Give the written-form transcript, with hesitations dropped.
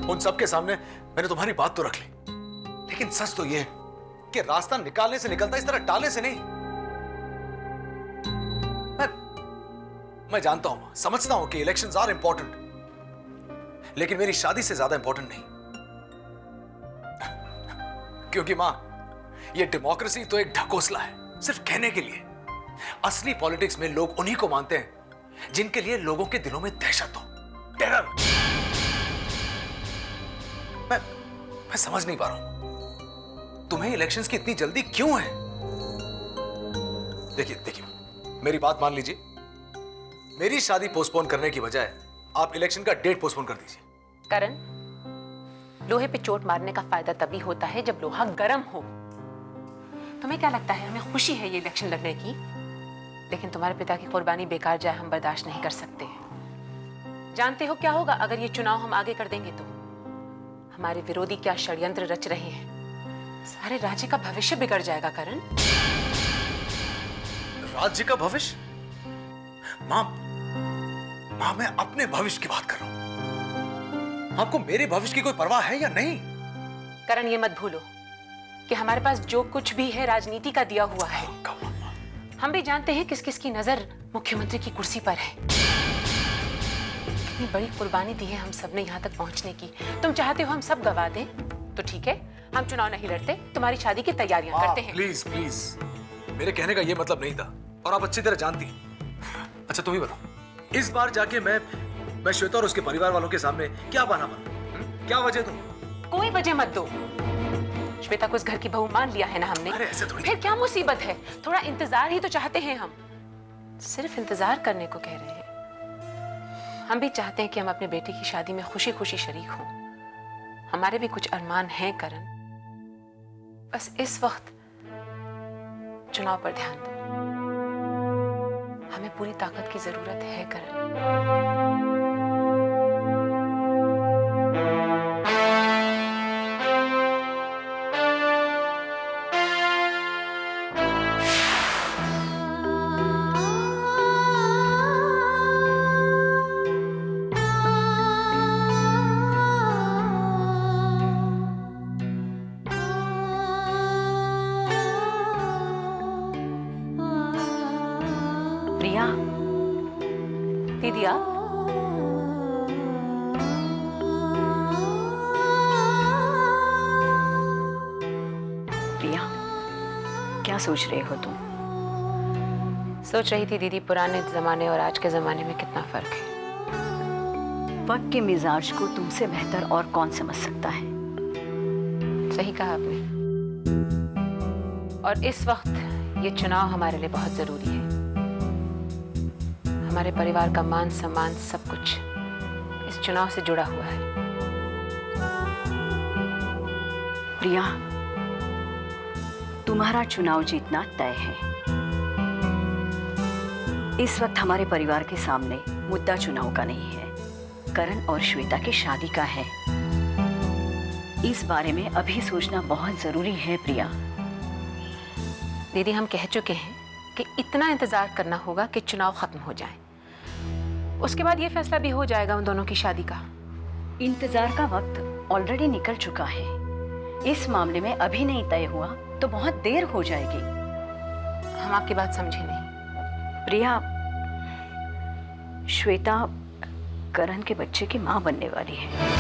उन सबके सामने मैंने तुम्हारी बात तो रख ली, लेकिन सच तो यह है कि रास्ता निकालने से निकलता, इस तरह टालने से नहीं। मैं जानता हूं, समझता हूं कि इलेक्शंस आर इंपॉर्टेंट, लेकिन मेरी शादी से ज्यादा इंपॉर्टेंट नहीं। क्योंकि मां, यह डेमोक्रेसी तो एक ढकोसला है, सिर्फ कहने के लिए। असली पॉलिटिक्स में लोग उन्हीं को मानते हैं जिनके लिए लोगों के दिलों में दहशत हो, टेरर। मैं समझ नहीं पा रहा हूं तुम्हें इलेक्शंस की इतनी जल्दी क्यों है। देखिए मेरी बात मान लीजिए, मेरी शादी पोस्टपोन करने की बजाय आप इलेक्शन का डेट पोस्टपोन कर दीजिए। करण, लोहे पे चोट मारने का फायदा तभी होता है जब लोहा गर्म हो। तुम्हें क्या लगता है हमें खुशी है ये इलेक्शन लड़ने की? लेकिन तुम्हारे पिता की कुर्बानी बेकार जाए हम बर्दाश्त नहीं कर सकते। जानते हो क्या होगा अगर ये चुनाव हम आगे कर देंगे तो? हमारे विरोधी क्या षड्यंत्र रच रहे हैं, सारे राज्य का भविष्य बिगड़ जाएगा। करण, राज्य का भविष्य? मां, मैं अपने भविष्य की बात कर रहा हूं। आपको मेरे भविष्य की कोई परवाह है या नहीं? करण, ये मत भूलो कि हमारे पास जो कुछ भी है राजनीति का दिया हुआ है। हम भी जानते हैं किस किस की नजर मुख्यमंत्री की कुर्सी पर है। कितनी बड़ी कुर्बानी दी है हम सब ने यहाँ तक पहुंचने की। तुम चाहते हो हम सब गवा दें? तो ठीक है, हम चुनाव नहीं लड़ते, तुम्हारी शादी की तैयारियां करते हैं। प्लीज प्लीज, मेरे कहने का ये मतलब नहीं था और आप अच्छी तरह जानती हैं। अच्छा तुम ही बताओ, इस बार जाके मैं श्वेता और उसके परिवार वालों के सामने क्या बहाना बनाऊं? क्या वजह दूं? कोई वजह मत दो। श्वेता को इस घर की बहू मान लिया है ना हमने। अरे ऐसे थोड़ी। फिर क्या मुसीबत है? थोड़ा इंतजार ही तो चाहते हैं हम, सिर्फ इंतजार करने को कह रहे हैं। हम भी चाहते हैं कि हम अपने बेटे की शादी में खुशी खुशी शरीक हों। हमारे भी कुछ अरमान हैं करण, बस इस वक्त चुनाव पर ध्यान दो। हमें पूरी ताकत की जरूरत है करण। प्रिया, दीदी आप? प्रिया, क्या सोच रहे हो तुम? सोच रही थी दीदी, पुराने जमाने और आज के जमाने में कितना फर्क है। वक्त के मिजाज को तुमसे बेहतर और कौन समझ सकता है? सही कहा आपने। और इस वक्त ये चुनाव हमारे लिए बहुत जरूरी है। हमारे परिवार का मान सम्मान सब कुछ इस चुनाव से जुड़ा हुआ है। प्रिया, तुम्हारा चुनाव जीतना तय है। इस वक्त हमारे परिवार के सामने मुद्दा चुनाव का नहीं है, करण और श्वेता की शादी का है। इस बारे में अभी सोचना बहुत जरूरी है प्रिया। दीदी, हम कह चुके हैं कि इतना इंतजार करना होगा कि चुनाव खत्म हो जाए, उसके बाद ये फैसला भी हो जाएगा उन दोनों की शादी का। इंतजार का वक्त ऑलरेडी निकल चुका है। इस मामले में अभी नहीं तय हुआ तो बहुत देर हो जाएगी। हम आपकी बात समझे नहीं। प्रिया, श्वेता करण के बच्चे की मां बनने वाली है।